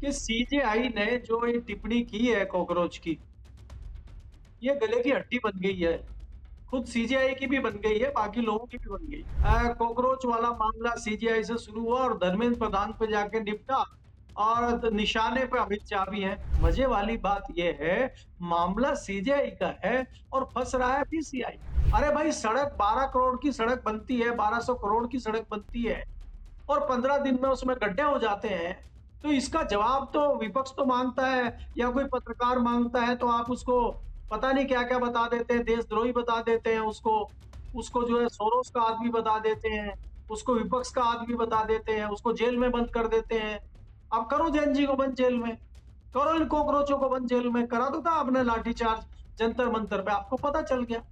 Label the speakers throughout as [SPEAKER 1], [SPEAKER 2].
[SPEAKER 1] कि सीजेआई ने जो ये टिप्पणी की है कॉकरोच की, ये गले की हड्डी बन गई है। खुद सीजेआई की भी बन गई है, बाकी लोगों की भी बन गई। कॉकरोच वाला मामला सीजेआई से शुरू हुआ और धर्मेंद्र प्रधान पे जाके निपटा और निशाने पे अमित शाह भी हैं। मजे वाली बात ये है, मामला सीजेआई का है और फंस रहा है पीसीआई। अरे भाई, सड़क 12 करोड़ की सड़क बनती है, 1200 करोड़ की सड़क बनती है और 15 दिन में उसमें गड्ढे हो जाते हैं। तो इसका जवाब तो विपक्ष तो मांगता है या कोई पत्रकार मांगता है, तो आप उसको पता नहीं क्या-क्या बता देते हैं, देशद्रोही बता देते हैं उसको। उसको जो है सोरोस का आदमी बता देते हैं, उसको विपक्ष का आदमी बता देते हैं, उसको जेल में बंद कर देते हैं। अब करो जैन जी को बंद जेल में, करो इन कॉकरोचों को बंद जेल में, करा दो था आपने लाठीचार्ज जंतर-मंतर पे, आपको पता चल गया।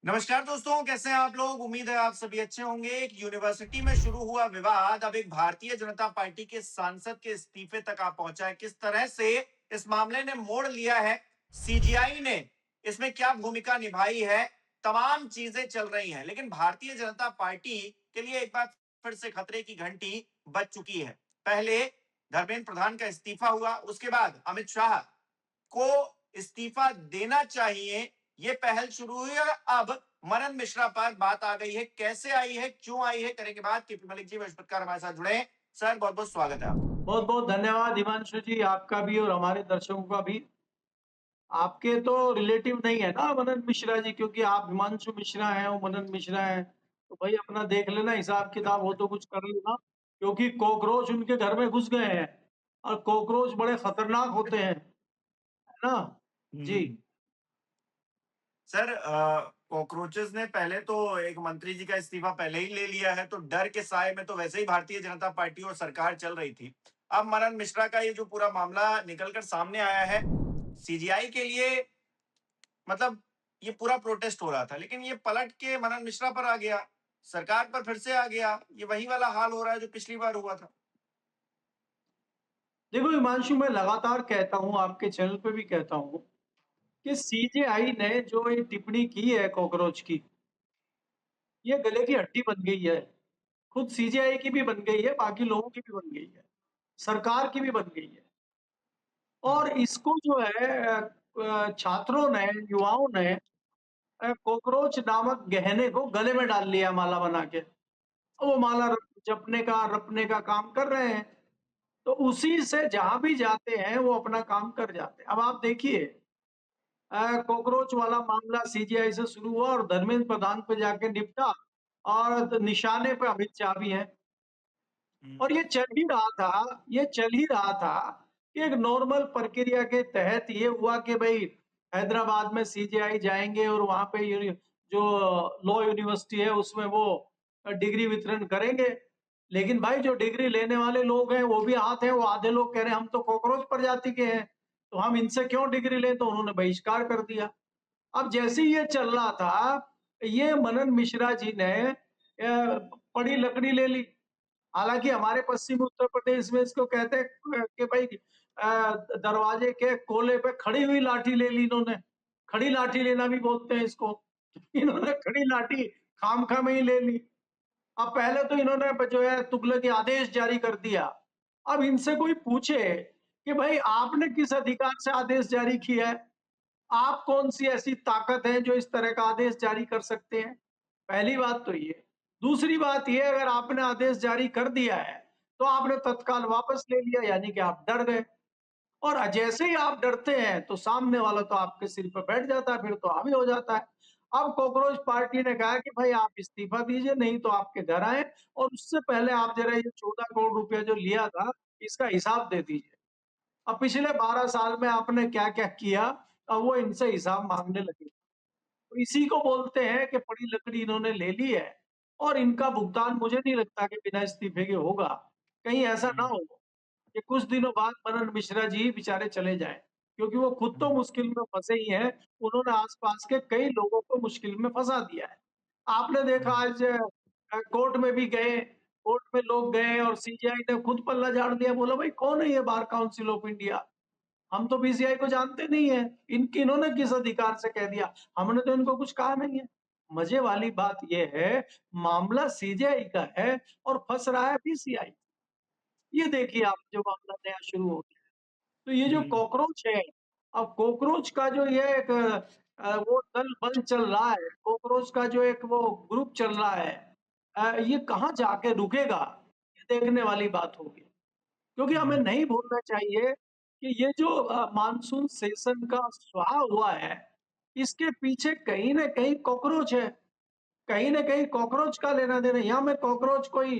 [SPEAKER 2] नमस्कार दोस्तों, कैसे हैं आप लोग। उम्मीद है आप सभी अच्छे होंगे। एक यूनिवर्सिटी में शुरू हुआ विवाद अब एक भारतीय जनता पार्टी के सांसद के इस्तीफे तक आ पहुंचा है। किस तरह से इस मामले ने मोड़ लिया है, सीजीआई ने इसमें क्या भूमिका निभाई है, तमाम चीजें चल रही हैं। लेकिन भारतीय जनता पार्टी के लिए एक बार फिर से खतरे की घंटी बज चुकी है। पहले धर्मेंद्र प्रधान का इस्तीफा हुआ, उसके बाद अमित शाह को इस्तीफा देना चाहिए, ये पहल शुरू हुई और अब मनन मिश्रा पर बात आ गई है। कैसे आई है, क्यों आई है, करेंगे बात। केपी मलिक जी पत्रकार हमारे साथ जुड़े हैं। सर, बहुत बहुत स्वागत है आपका।
[SPEAKER 1] बहुत-बहुत धन्यवाद हिमांशु जी, आपका भी और हमारे दर्शकों का भी। आपके तो रिलेटिव नहीं है ना मनन मिश्रा जी, क्योंकि आप हिमांशु मिश्रा हैं, वो मनन मिश्रा हैं। तो भाई अपना देख लेना हिसाब किताब, हो तो कुछ कर लेना, क्योंकि कॉकरोच उनके घर में घुस गए हैं और कॉकरोच बड़े खतरनाक होते हैं, है ना? जी।
[SPEAKER 2] हम्म। सर, कॉकरोचेस ने पहले तो एक मंत्री जी का इस्तीफा पहले ही ले लिया है, तो डर के साए में तो वैसे ही भारतीय जनता पार्टी और सरकार चल रही थी। अब मनन मिश्रा का ये जो पूरा मामला निकलकर सामने आया है, सीजीआई के लिए मतलब ये पूरा प्रोटेस्ट हो रहा था, लेकिन ये पलट के मनन मिश्रा पर आ गया, सरकार पर फिर से आ गया। ये वही वाला हाल हो रहा है जो पिछली बार हुआ था।
[SPEAKER 1] देखो हिमांशु, मैं लगातार कहता हूँ, आपके चैनल पे भी कहता हूँ कि सीजेआई ने जो ये टिप्पणी की है कॉकरोच की, ये गले की हड्डी बन गई है। खुद सीजेआई की भी बन गई है, बाकी लोगों की भी बन गई है, सरकार की भी बन गई है। और
[SPEAKER 2] हम्म।
[SPEAKER 1] इसको जो है छात्रों ने, युवाओं ने कॉकरोच नामक गहने को गले में डाल लिया माला बना के। वो माला जपने का, रपने का काम कर रहे हैं। तो उसी से जहाँ भी जाते हैं, वो अपना काम कर जाते हैं। अब आप देखिए, कॉकरोच वाला मामला सीजीआई से शुरू हुआ और धर्मेंद्र प्रधान पे जाके निपटा और निशाने पे अमित शाह भी हैं।
[SPEAKER 2] हम्म।
[SPEAKER 1] और ये चल ही रहा था कि एक नॉर्मल प्रक्रिया के तहत ये हुआ कि भई हैदराबाद में सीजेआई जाएँगे और वहाँ पे जो लॉ यूनिवर्सिटी है उसमें वो डिग्री वितरण करेंगे। लेकिन भाई जो डिग्री लेने वाले लोग हैं, वो भी हाथ हैं, वो आधे लोग कह रहे हैं हम तो कॉकरोच प्रजाति के हैं, तो हम इनसे क्यों डिग्री लें? तो उन्होंने बहिष्कार कर दिया। अब जैसे ही ये चल रहा था, ये मनन मिश्रा जी ने बड़ी लकड़ी ले ली। हालाँकि हमारे पश्चिमी उत्तर प्रदेश में इसको कहते हैं कि भाई दरवाजे के कोले पे खड़ी हुई लाठी ले ली इन्होंने। खड़ी लाठी लेना भी बोलते हैं इसको। इन्होंने खड़ी लाठी खामखा में ही ले ली। अब पहले तो इन्होंने जो है तुगलकी आदेश जारी कर दिया। अब इनसे कोई पूछे कि भाई आपने किस अधिकार से आदेश जारी किया है? आप कौन-सी ऐसी ताकत है जो इस तरह का आदेश जारी कर सकते हैं? पहली बात तो ये। दूसरी बात ये, अगर आपने आदेश जारी कर दिया है, तो आपने तत्काल वापस ले लिया, यानी कि आप डर गए। और जैसे ही आप डरते हैं, तो सामने वाला तो आपके सिर पे बैठ जाता है, फिर तो हावी हो जाता है। अब कॉकरोच पार्टी ने कहा कि भाई आप इस्तीफा दीजिए, नहीं तो आपके घर आएँ और उससे पहले आप ज़रा ये 14 करोड़ रुपया जो लिया था, इसका हिसाब दे दीजिए। अब पिछले 12 साल में आपने क्या-क्या किया, अब वो इनसे हिसाब माँगने लगे। तो इसी को बोलते हैं कि बड़ी लकड़ी इन्होंने ले ली है और इनका भुगतान मुझे नहीं लगता कि बिना इस्तीफे के होगा। कहीं ऐसा ना
[SPEAKER 2] हम्म।
[SPEAKER 1] हो कि कुछ दिनों बाद मनन मिश्रा जी बेचारे चले जाएँ, क्योंकि वो खुद तो
[SPEAKER 2] हम्म।
[SPEAKER 1] मुश्किल में फँसे ही हैं, उन्होंने आस-पास के कई लोगों को मुश्किल में फँसा दिया है। आपने देखा
[SPEAKER 2] हम्म।
[SPEAKER 1] आज कोर्ट में भी गए, कोर्ट में लोग गए और सीजेआई ने खुद पल्ला झाड़ दिया, बोला भाई कौन है ये बार काउंसिल ऑफ इंडिया? हम तो बीसीआई को जानते नहीं है। इन्होंने किस अधिकार से कह दिया? हमने तो इनको कुछ कहा नहीं है। मजे वाली बात ये है, मामला सीजेआई का है और फँस रहा है पीसीआई। ये देखिए आप जो मामला नया शुरू हो गया। तो ये जो
[SPEAKER 2] हुँ,
[SPEAKER 1] कॉकरोच है, अब कॉकरोच का जो ये एक वो दल-बल चल रहा है, कॉकरोच का जो एक वो ग्रुप चल रहा है, ये कहाँ जाके रुकेगा? ये देखने वाली बात होगी। क्योंकि हमें
[SPEAKER 2] हुँ,
[SPEAKER 1] नहीं भूलना चाहिए कि ये जो मानसून सेशन का स्वाहा हुआ है, इसके पीछे कहीं न कहीं कॉकरोच है। कहीं न कहीं कॉकरोच का लेना-देना है। यहाँ मैं कॉकरोच कोई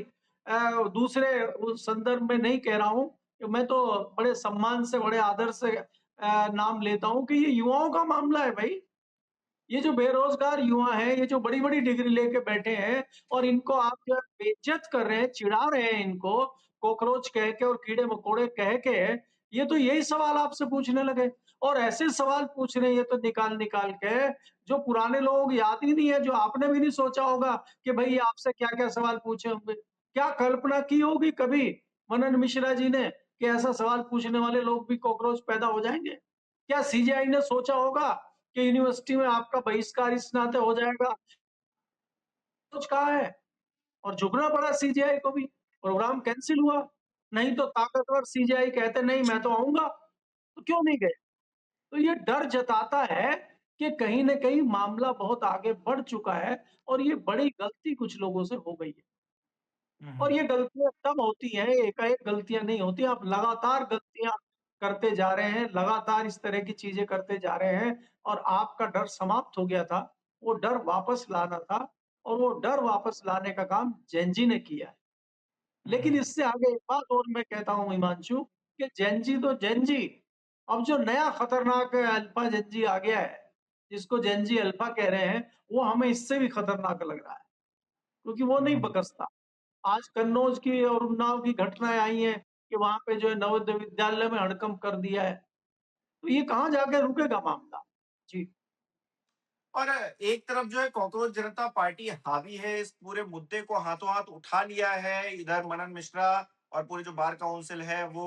[SPEAKER 1] दूसरे उस संदर्भ में नहीं कह रहा हूँ। मैं तो बड़े सम्मान से, बड़े आदर से नाम लेता हूँ कि ये युवाओं का मामला है भई। ये जो बेरोज़गार युवा हैं, ये जो बड़ी-बड़ी डिग्री लेके बैठे हैं और इनको आप जो है बेइज़्ज़त कर रहे हैं, चिढ़ा रहे हैं इनको, कॉकरोच कह के और कीड़े-मकोड़े कह के, ये तो यही सवाल आपसे पूछने लगे और ऐसे सवाल पूछ रहे हैं ये तो निकाल-निकाल के, जो पुराने लोगों को याद ही नहीं है, जो आपने भी नहीं सोचा होगा कि भई आपसे क्या-क्या सवाल पूछे होंगे। क्या कल्पना की होगी कभी मनन मिश्रा जी ने कि ऐसा सवाल पूछने वाले लोग भी कॉकरोच पैदा हो जाएँगे? क्या सीजेआई ने सोचा होगा कि यूनिवर्सिटी में आपका बहिष्कार इस नाते हो जाएगा, कुछ कहा है और झुकना पड़ा सीजेआई को भी, प्रोग्राम कैंसल हुआ। नहीं तो ताकतवर सीजेआई कहते नहीं मैं तो आऊँगा, तो क्यों नहीं गए? तो ये डर जताता है कि कहीं न कहीं मामला बहुत आगे बढ़ चुका है और ये बड़ी गलती कुछ लोगों से हो गई है।
[SPEAKER 2] हुँ,
[SPEAKER 1] और
[SPEAKER 2] हुँ,
[SPEAKER 1] ये गलतियाँ तब होती हैं, एकाएक गलतियाँ नहीं होती, आप लगातार गलतियाँ करते जा रहे हैं, लगातार इस तरह की चीज़ें करते जा रहे हैं और आपका डर समाप्त हो गया था, वो डर वापस लाना था और वो डर वापस लाने का काम जेन ज़ी ने किया है।
[SPEAKER 2] हुँ,
[SPEAKER 1] लेकिन
[SPEAKER 2] हुँ,
[SPEAKER 1] इससे आगे एक बात और मैं कहता हूँ हिमांशु कि जेन ज़ी तो जेन ज़ी, अब जो नया खतरनाक अल्फा जेन ज़ी आ गया है, जिसको जेन ज़ी अल्फा कह रहे हैं, वो हमें इससे भी खतरनाक लग रहा है, क्योंकि वो नहीं
[SPEAKER 2] हुँ।
[SPEAKER 1] बकसता। आज कन्नौज की और उन्नाव की घटनाएँ आई हैं कि वहाँ पे जो है नवोदय विद्यालय में हड़कंप कर दिया है। तो ये कहाँ जाके रुकेगा मामला? जी।
[SPEAKER 2] और एक तरफ जो है कॉकरोच जनता पार्टी हावी है, इस पूरे मुद्दे को हाथों-हाथ उठा लिया है। इधर मनन मिश्रा और पूरी जो बार काउंसिल है वो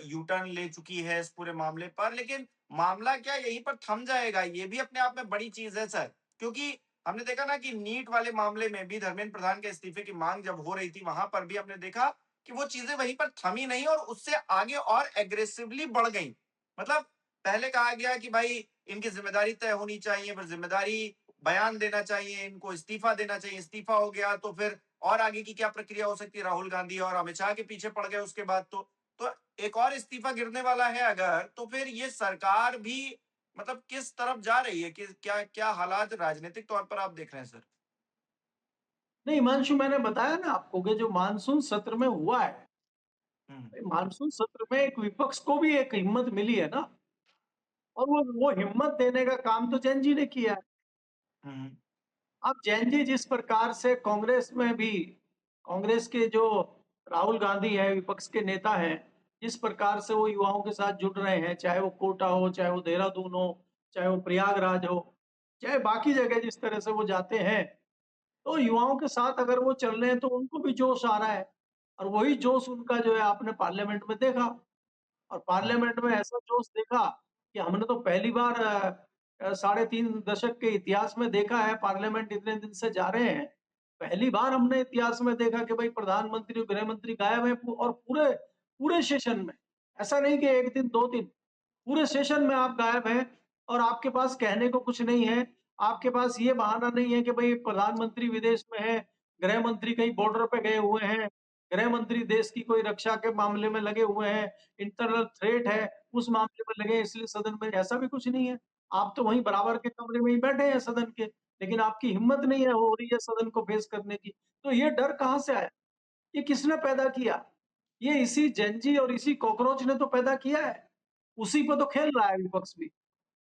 [SPEAKER 2] यू टर्न ले चुकी है इस पूरे मामले पर। लेकिन मामला क्या यहीं पर थम जाएगा? ये भी अपने आप में बड़ी चीज़ है सर। क्योंकि हमने देखा ना कि नीट वाले मामले में भी धर्मेंद्र प्रधान के इस्तीफे की माँग जब हो रही थी, वहाँ पर भी हमने देखा कि वो चीज़ें वहीं पर थमी नहीं और उससे आगे और एग्रेसिवली बढ़ गईं। मतलब पहले कहा गया कि भाई इनकी ज़िम्मेदारी तय होनी चाहिए, फिर ज़िम्मेदारी बयान देना चाहिए, इनको इस्तीफ़ा देना चाहिए, इस्तीफ़ा हो गया तो फिर और आगे की क्या प्रक्रिया हो सकती है? राहुल गांधी और अमित शाह के पीछे पड़ गए उसके बाद तो। तो एक और इस्तीफ़ा गिरने वाला है अगर, तो फिर ये सरकार भी मतलब किस तरफ जा रही है? कि क्या क्या हालात राजनीतिक तौर पर आप देख रहे हैं सर?
[SPEAKER 1] नहीं हिमांशु मैंने बताया ना आपको कि जो मानसून सत्र में हुआ है,
[SPEAKER 2] हुँ,
[SPEAKER 1] मानसून सत्र में एक विपक्ष को भी एक हिम्मत मिली है ना और वो हिम्मत देने का काम तो जैन जी ने किया है।
[SPEAKER 2] हुँ, हुँ,
[SPEAKER 1] अब जैन जी जिस प्रकार से कांग्रेस में भी कांग्रेस के जो राहुल गांधी है, विपक्ष के नेता हैं, जिस प्रकार से वो युवाओं के साथ जुड़ रहे हैं, चाहे वो कोटा हो, चाहे वो देहरादून हो, चाहे वो प्रयागराज हो, चाहे बाकी जगह जिस तरह से वो जाते हैं, तो युवाओं के साथ अगर वो चल रहे हैं तो उनको भी जोश आ रहा है और वही जोश उनका जो है आपने पार्लियामेंट में देखा। और
[SPEAKER 2] हुँ,
[SPEAKER 1] पार्लियामेंट में ऐसा जोश देखा कि हमने तो पहली बार साढ़े 3 दशक के इतिहास में देखा है पार्लियामेंट इतने दिन से जा रहे हैं। पहली बार हमने इतिहास में देखा कि भाई प्रधानमंत्री और गृह मंत्री गायब हैं और पूरे पूरे सेशन में। ऐसा नहीं कि 1 दिन, 2 दिन, पूरे सेशन में आप गायब हैं और आपके पास कहने को कुछ नहीं है। आपके पास ये बहाना नहीं है कि भई प्रधानमंत्री विदेश में है, गृह मंत्री कहीं बॉर्डर पे गए हुए हैं, गृह मंत्री देश की कोई रक्षा के मामले में लगे हुए हैं, इंटरनल थ्रेट है, उस मामले में लगे हैं इसलिए सदन में ऐसा भी कुछ नहीं है। आप तो वहीं बराबर के कमरे में ही बैठे हैं सदन के, लेकिन आपकी हिम्मत नहीं है हो रही है सदन को फेस करने की। तो ये डर कहाँ से आया? ये किसने पैदा किया? ये इसी जेन ज़ी और इसी कॉकरोच ने तो पैदा किया है। उसी पे तो खेल रहा है विपक्ष भी।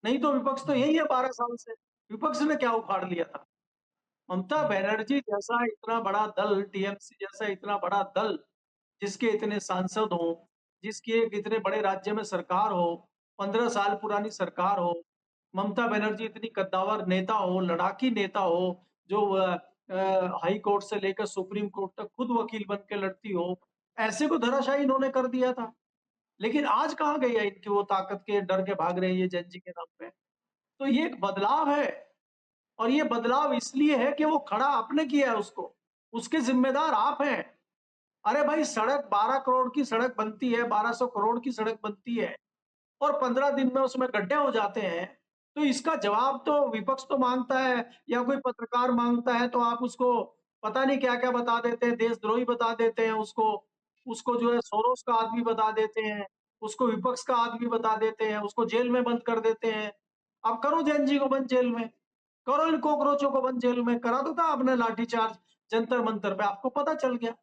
[SPEAKER 1] नहीं तो विपक्ष तो
[SPEAKER 2] हुँ,
[SPEAKER 1] यही है 12 साल से। विपक्ष ने क्या उखाड़ लिया था? ममता
[SPEAKER 2] हुँ,
[SPEAKER 1] बनर्जी जैसा इतना बड़ा दल, टीएमसी जैसा इतना बड़ा दल, जिसके इतने सांसद हों, जिसकी एक इतने बड़े राज्य में सरकार हो, 15 साल पुरानी सरकार हो, ममता बनर्जी इतनी कद्दावर नेता हो, लड़ाकी नेता हो, जो हाई कोर्ट से लेकर सुप्रीम कोर्ट तक खुद वकील बन के लड़ती हो, ऐसे को धराशायी इन्होंने कर दिया था। लेकिन आज कहाँ गई है इनकी वो ताकत के डर के भाग रही है जेन ज़ी के नाम पे। तो ये एक बदलाव है और ये बदलाव इसलिए है कि वो खड़ा आपने किया है उसको, उसके ज़िम्मेदार आप हैं। अरे भाई सड़क 12 करोड़ की सड़क बनती है, 1200 करोड़ की सड़क बनती है और 15 दिन में उसमें गड्ढे हो जाते हैं, तो इसका जवाब तो विपक्ष तो माँगता है या कोई पत्रकार माँगता है, तो आप उसको पता नहीं क्या-क्या बता देते हैं, देशद्रोही बता देते हैं उसको, उसको जो है सोरोस का आदमी बता देते हैं, उसको विपक्ष का आदमी बता देते हैं, उसको जेल में बंद कर देते हैं। अब करो जैन जी को बंद जेल में, करो इन कॉकरोचों को बंद जेल में, करा दो था आपने लाठीचार्ज जंतर-मंतर पे, आपको पता चल गया।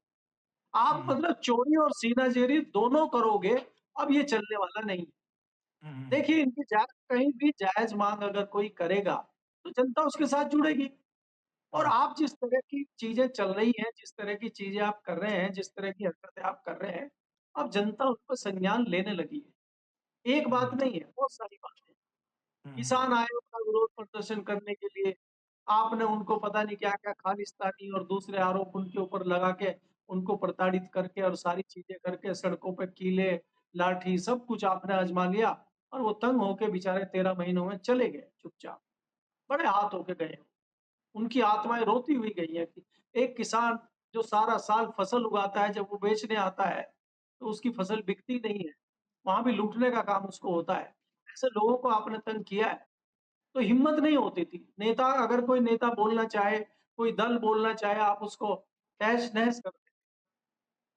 [SPEAKER 1] आप
[SPEAKER 2] हुँ,
[SPEAKER 1] मतलब चोरी और सीनाचोरी दोनों करोगे, अब ये चलने वाला नहीं।
[SPEAKER 2] हुँ, हुँ,
[SPEAKER 1] देखिए इनकी कहीं भी जायज़ माँग अगर कोई करेगा, तो जनता उसके साथ जुड़ेगी और
[SPEAKER 2] हुँ,
[SPEAKER 1] आप जिस तरह की चीज़ें चल रही हैं, जिस तरह की चीज़ें आप कर रहे हैं, जिस तरह की हरकतें आप कर रहे हैं, अब जनता उस पर संज्ञान लेने लगी है। एक बात
[SPEAKER 2] हुँ,
[SPEAKER 1] नहीं है, बहुत सारी बातें हैं।
[SPEAKER 2] हुँ, हुँ,
[SPEAKER 1] किसान आए अपना विरोध प्रदर्शन करने के लिए, आपने उनको पता नहीं क्या-क्या खालिस्तानी और दूसरे आरोप उनके ऊपर लगा के, उनको प्रताड़ित करके और सारी चीज़ें करके सड़कों पे कीले, लाठी सब कुछ आपने आज़मा लिया और वो तंग होके बेचारे 13 महीनों में चले गए चुपचाप। बड़े हाथ होके गए। उनकी आत्माएँ रोती हुई गई हैं कि एक किसान जो सारा साल फसल उगाता है, जब वो बेचने आता है, तो उसकी फसल बिकती नहीं है। वहाँ भी लूटने का काम उसको होता है। ऐसे लोगों को आपने तंग किया है। तो हिम्मत नहीं होती थी। नेता अगर कोई नेता बोलना चाहे, कोई दल बोलना चाहे, आप उसको तहस-नहस कर दें।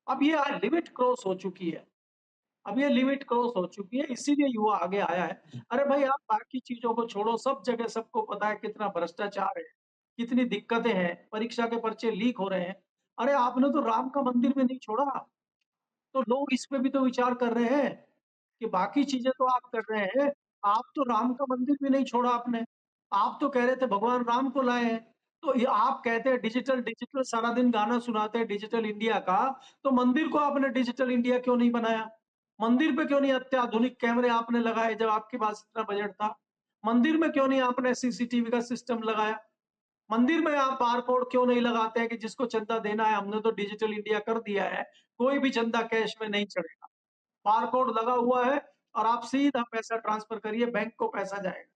[SPEAKER 1] अब ये लिमिट क्रॉस हो चुकी है। अब ये लिमिट क्रॉस हो चुकी है, इसीलिए युवा आगे आया है। अरे भाई आप बाकी चीज़ों को छोड़ो, सब जगह सबको पता है कितना भ्रष्टाचार है, कितनी दिक्कतें हैं, परीक्षा के पर्चे लीक हो रहे हैं। अरे आपने तो राम का मंदिर भी नहीं छोड़ा। तो लोग इस पे भी तो विचार कर रहे हैं, कि बाकी चीज़ें तो आप कर रहे हैं, आप तो राम का मंदिर भी नहीं छोड़ा आपने। आप तो कह रहे थे भगवान राम को लाए हैं, तो ये आप कहते हैं डिजिटल, डिजिटल सारा दिन गाना सुनाते हैं डिजिटल इंडिया का, तो मंदिर को आपने डिजिटल इंडिया क्यों नहीं बनाया? मंदिर पे क्यों नहीं अत्याधुनिक कैमरे आपने लगाए जब आपके पास इतना बजट था? मंदिर में क्यों नहीं आपने सीसीटीवी का सिस्टम लगाया? मंदिर में आप बारकोड क्यों नहीं लगाते हैं कि जिसको चंदा देना है हमने तो डिजिटल इंडिया कर दिया है, कोई भी चंदा कैश में नहीं चढ़ेगा। बारकोड लगा हुआ है और आप सीधा पैसा ट्रांसफर करिए, बैंक को पैसा जाएगा।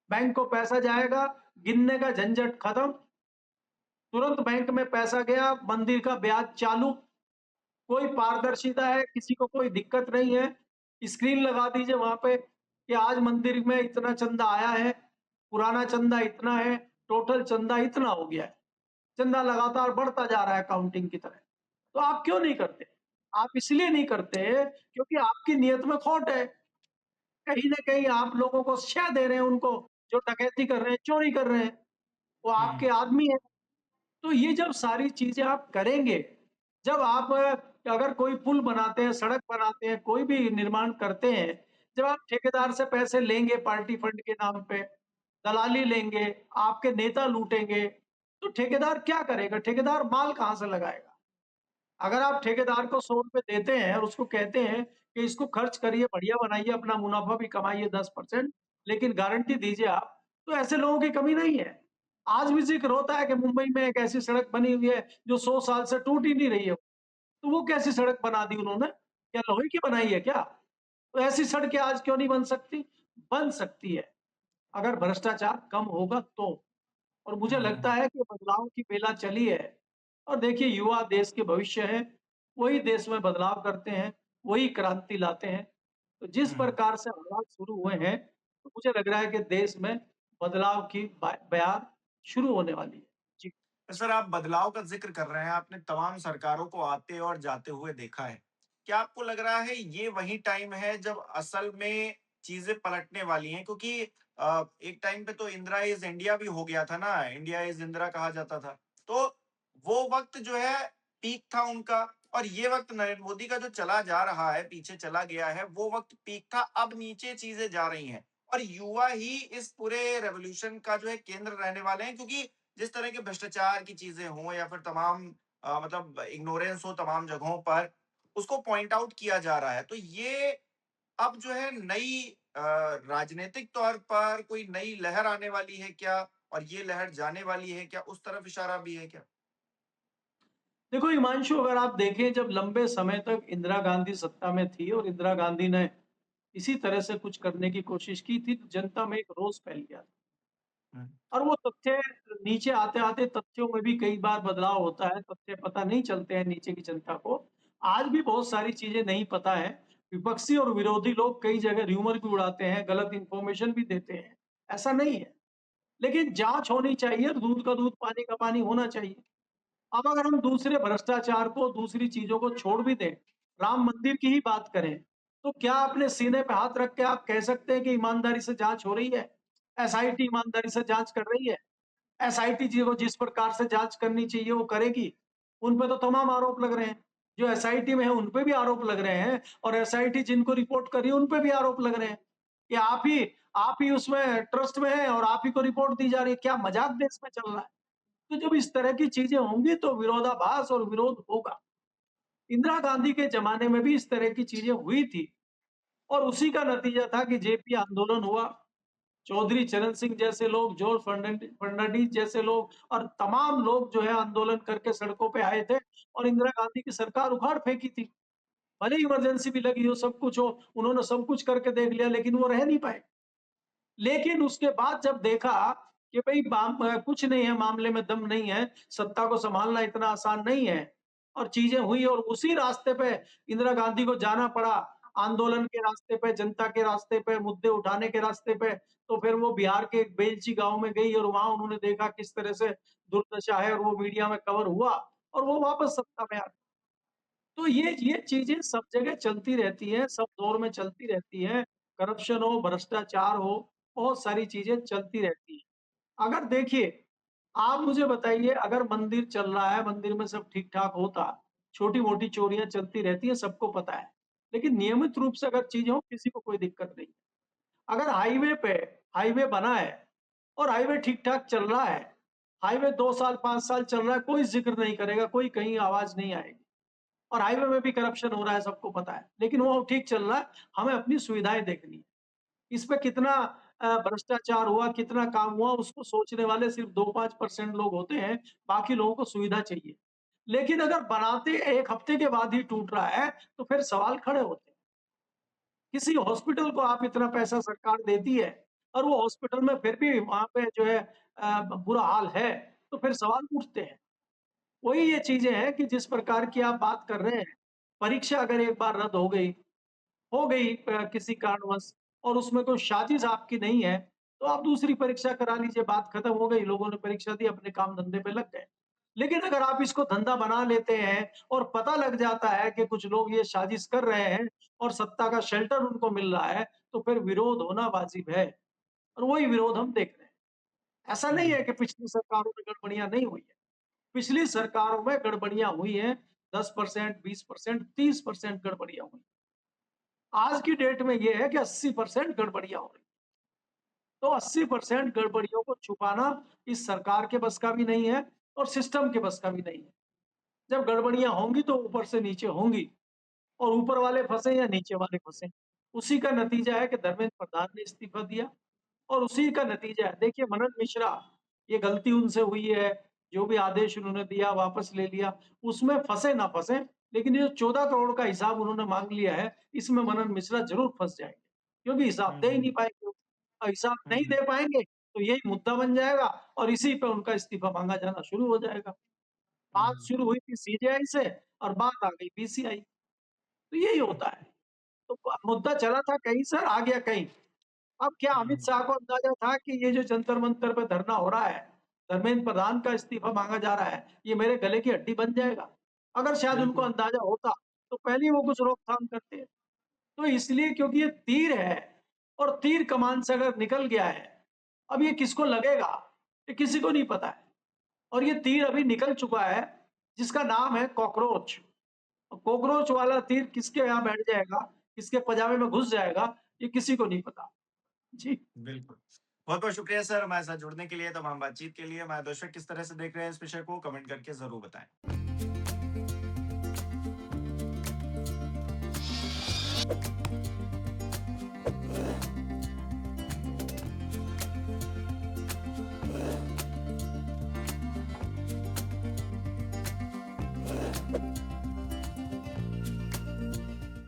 [SPEAKER 1] बैंक को पैसा जाएगा, गिनने का झंझट खत्म, तुरंत बैंक में पैसा गया, मंदिर का ब्याज चालू, कोई पारदर्शिता है, किसी को कोई दिक्कत नहीं है। स्क्रीन लगा दीजिए वहाँ पे कि आज मंदिर में इतना चंदा आया है, पुराना चंदा इतना है, टोटल चंदा इतना हो गया है। चंदा लगातार बढ़ता जा रहा है काउंटिंग की तरह। तो आप क्यों नहीं करते? आप इसलिए नहीं करते क्योंकि आपकी नीयत में खोट है। कहीं न कहीं आप लोगों को शह दे रहे हैं उनको, जो डकैती कर रहे हैं, चोरी कर रहे हैं, वो
[SPEAKER 2] हुँ,
[SPEAKER 1] आपके आदमी हैं। तो ये जब सारी चीज़ें आप करेंगे, जब आप अगर कोई पुल बनाते हैं, सड़क बनाते हैं, कोई भी निर्माण करते हैं, जब आप ठेकेदार से पैसे लेंगे पार्टी फंड के नाम पे, दलाली लेंगे, आपके नेता लूटेंगे, तो ठेकेदार क्या करेगा? ठेकेदार माल कहाँ से लगाएगा? अगर आप ठेकेदार को ₹100 देते हैं और उसको कहते हैं कि इसको खर्च करिए, बढ़िया बनाइए, अपना मुनाफ़ा भी कमाइए 10%, लेकिन गारंटी दीजिए आप, तो ऐसे लोगों की कमी नहीं है। आज भी ज़िक्र होता है कि मुंबई में एक ऐसी सड़क बनी हुई है, जो 100 साल से टूट ही नहीं रही है। तो वो कैसी सड़क बना दी उन्होंने? क्या लोहे की बनाई है क्या? तो ऐसी सड़कें आज क्यों नहीं बन सकती? बन सकती है, अगर भ्रष्टाचार कम होगा तो। और मुझे लगता
[SPEAKER 2] हुँ,
[SPEAKER 1] है कि बदलाव की बेला चली है और देखिए युवा देश के भविष्य हैं, वही देश में बदलाव करते हैं, वही क्रांति लाते हैं। तो जिस
[SPEAKER 2] हुँ।
[SPEAKER 1] प्रकार से हालात शुरू हुए हैं, तो मुझे लग रहा है कि देश में बदलाव की बयार शुरू होने वाली है। जी।
[SPEAKER 2] सर, आप बदलाव का ज़िक्र कर रहे हैं, आपने तमाम सरकारों को आते और जाते हुए देखा है। क्या आपको लग रहा है ये वही टाइम है जब असल में चीज़ें पलटने वाली हैं? क्योंकि एक टाइम पे तो इंदिरा इज़ इंडिया भी हो गया था ना, इंडिया इज़ इंदिरा कहा जाता था। तो वो वक़्त जो है पीक था उनका और ये वक़्त नरेंद्र मोदी का जो चला जा रहा है, पीछे चला गया है, वो वक़्त पीक था, अब नीचे चीज़ें जा रही हैं। और युवा ही इस पूरे रेवोल्यूशन का जो है केंद्र रहने वाले हैं क्योंकि जिस तरह के भ्रष्टाचार की चीज़ें हों या फिर तमाम मतलब इग्नोरेंस हो तमाम जगहों पर, उसको पॉइंट आउट किया जा रहा है। तो ये अब जो है नई राजनीतिक तौर पर कोई नई लहर आने वाली है क्या? और ये लहर जाने वाली है क्या? उस तरफ इशारा भी है क्या?
[SPEAKER 1] देखो हिमांशु अगर आप देखें जब लंबे समय तक इंदिरा गांधी सत्ता में थी और इंदिरा गांधी ने इसी तरह से कुछ करने की कोशिश की थी, तो जनता में एक रोष फैल गया था।
[SPEAKER 2] हुँ,
[SPEAKER 1] और वो तथ्य नीचे आते-आते तथ्यों में भी कई बार बदलाव होता है, तथ्य पता नहीं चलते हैं नीचे की जनता को। आज भी बहुत सारी चीज़ें नहीं पता है। विपक्षी और विरोधी लोग कई जगह र्यूमर भी उड़ाते हैं, गलत इन्फॉर्मेशन भी देते हैं। ऐसा नहीं है, लेकिन जाँच होनी चाहिए, दूध का दूध, पानी का पानी होना चाहिए। अब अगर हम दूसरे भ्रष्टाचार को, दूसरी चीज़ों को छोड़ भी दें, राम मंदिर की ही बात करें, तो क्या अपने सीने पे हाथ रख के आप कह सकते हैं कि ईमानदारी से जाँच हो रही है? एसआईटी ईमानदारी से जाँच कर रही है? एसआईटी जी को जिस प्रकार से जाँच करनी चाहिए वो करेगी। उन पे तो तमाम आरोप लग रहे हैं। जो एसआईटी में है उन पे भी आरोप लग रहे हैं और एसआईटी जिनको रिपोर्ट कर रही है उन पे भी आरोप लग रहे हैं कि आप ही उसमें ट्रस्ट में हैं और आप ही को रिपोर्ट दी जा रही है। क्या मज़ाक देश में चल रहा है? तो जब इस तरह की चीज़ें होंगी तो विरोधाभास और विरोध होगा। इंदिरा गांधी के ज़माने में भी इस तरह की चीज़ें हुई थी और उसी का नतीजा था कि जेपी आंदोलन हुआ। चौधरी चरण सिंह जैसे लोग, जॉर्ज फर्नांडिस जैसे लोग और तमाम लोग जो है आंदोलन करके सड़कों पे आए थे और इंदिरा गांधी की सरकार उखाड़ फेंकी थी। भले ही इमरजेंसी भी लगी हो, सब कुछ हो, उन्होंने सब कुछ करके देख लिया लेकिन वो रह नहीं पाए। लेकिन उसके बाद जब देखा कि भई कुछ नहीं है, मामले में दम नहीं है, सत्ता को सँभालना इतना आसान नहीं है और चीज़ें हुई और उसी रास्ते पे इंदिरा गांधी को जाना पड़ा, आंदोलन के रास्ते पे, जनता के रास्ते पे, मुद्दे उठाने के रास्ते पे। तो फिर वो बिहार के एक बेलची गाँव में गई और वहाँ उन्होंने देखा किस तरह से दुर्दशा है और वो मीडिया में कवर हुआ और वो वापस सत्ता में आ गए। तो ये चीज़ें सब जगह चलती रहती हैं, सब दौर में चलती रहती हैं। करप्शन हो, भ्रष्टाचार हो, बहुत सारी चीज़ें चलती रहती हैं। अगर देखिए, आप मुझे बताइए अगर मंदिर चल रहा है, मंदिर में सब ठीक-ठाक होता, छोटी-मोटी चोरियाँ चलती रहती हैं, सबको पता है। लेकिन नियमित रूप से अगर चीज़ें हो, किसी को कोई दिक्कत नहीं। अगर हाईवे पे हाईवे बना है और हाईवे ठीक-ठाक चल रहा है, हाईवे 2 साल, 5 साल चल रहा है, कोई ज़िक्र नहीं करेगा, कोई कहीं आवाज़ नहीं आएगी। और हाईवे में भी करप्शन हो रहा है, सबको पता है। लेकिन वो ठीक चल रहा है, हमें अपनी सुविधाएँ देखनी है। इस पे कितना भ्रष्टाचार हुआ, कितना काम हुआ, उसको सोचने वाले सिर्फ़ 2-5% लोग होते हैं, बाकी लोगों को सुविधा चाहिए। लेकिन अगर बनाते 1 हफ्ते के बाद ही टूट रहा है, तो फिर सवाल खड़े होते हैं। किसी हॉस्पिटल को आप इतना पैसा सरकार देती है और वो हॉस्पिटल में फिर भी वहाँ पे जो है बुरा हाल है, तो फिर सवाल उठते हैं। वही ये चीज़ें हैं कि जिस प्रकार की आप बात कर रहे हैं, परीक्षा अगर एक बार रद्द हो गई किसी कारणवश और उसमें कोई साजिश आपकी नहीं है, तो आप दूसरी परीक्षा करा लीजिए, बात खत्म हो गई, लोगों ने परीक्षा दी, अपने काम-धंधे पे लग गए। लेकिन अगर आप इसको धंधा बना लेते हैं और पता लग जाता है कि कुछ लोग ये साजिश कर रहे हैं और सत्ता का शेल्टर उनको मिल रहा है, तो फिर विरोध होना वाजिब है और वही विरोध हम देख रहे हैं। ऐसा नहीं
[SPEAKER 2] हुँ,
[SPEAKER 1] है कि पिछली सरकारों में गड़बड़ियाँ नहीं हुई हैं। पिछली सरकारों में गड़बड़ियाँ हुई हैं, 10%, 20%, 30% गड़बड़ियाँ हुई। आज की डेट में ये है कि 80% गड़बड़ियाँ हो रही हैं। तो 80% गड़बड़ियों को छुपाना इस सरकार के बस का भी नहीं है और सिस्टम के बस का भी नहीं है। जब गड़बड़ियाँ होंगी तो ऊपर से नीचे होंगी और ऊपर वाले फँसे या नीचे वाले फँसे। उसी का नतीजा है कि धर्मेंद्र प्रधान ने इस्तीफ़ा दिया और उसी का नतीजा है। देखिए मनन मिश्रा, ये गलती उनसे हुई है, जो भी आदेश उन्होंने दिया वापस ले लिया, उसमें फँसे ना फँसे, लेकिन ये जो 14 करोड़ का हिसाब उन्होंने माँग लिया है, इसमें मनन मिश्रा ज़रूर फँस जाएँगे, क्योंकि हिसाब
[SPEAKER 2] हुँ,
[SPEAKER 1] दे ही
[SPEAKER 2] हुँ,
[SPEAKER 1] नहीं पाएँगे वो। और हिसाब
[SPEAKER 2] हुँ,
[SPEAKER 1] नहीं
[SPEAKER 2] हुँ,
[SPEAKER 1] दे पाएँगे, तो यही मुद्दा बन जाएगा और इसी पे उनका इस्तीफ़ा माँगा जाना शुरू हो जाएगा। बात
[SPEAKER 2] हुँ,
[SPEAKER 1] शुरू हुई थी सीजेआई से और बात आ गई पीसीआई, तो यही होता है। तो मुद्दा चला था कहीं से और आ गया कहीं। अब क्या अमित
[SPEAKER 2] हुँ,
[SPEAKER 1] शाह को अंदाजा था कि ये जो जंतर-मंतर पे धरना हो रहा है, धर्मेंद्र प्रधान का इस्तीफा माँगा जा रहा है, ये मेरे गले की हड्डी बन जाएगा? अगर शायद उनको
[SPEAKER 2] बिल्कुल।
[SPEAKER 1] अंदाजा होता, तो पहले ही वो कुछ रोकथाम करते। तो इसलिए क्योंकि ये तीर है और तीर कमान से अगर निकल गया है, अब ये किसको लगेगा? ये किसी को नहीं पता है और ये तीर अभी निकल चुका है, जिसका नाम है कॉकरोच। कॉकरोच वाला तीर किसके यहाँ बैठ जाएगा, किसके पजामे में घुस जाएगा, ये किसी को नहीं पता। जी।
[SPEAKER 2] बिल्कुल। बहुत-बहुत शुक्रिया सर हमारे साथ जुड़ने के लिए, तमाम बातचीत के लिए। हमारे दर्शक किस तरह से देख रहे हैं इस विषय को कमेंट करके ज़रूर बताएँ।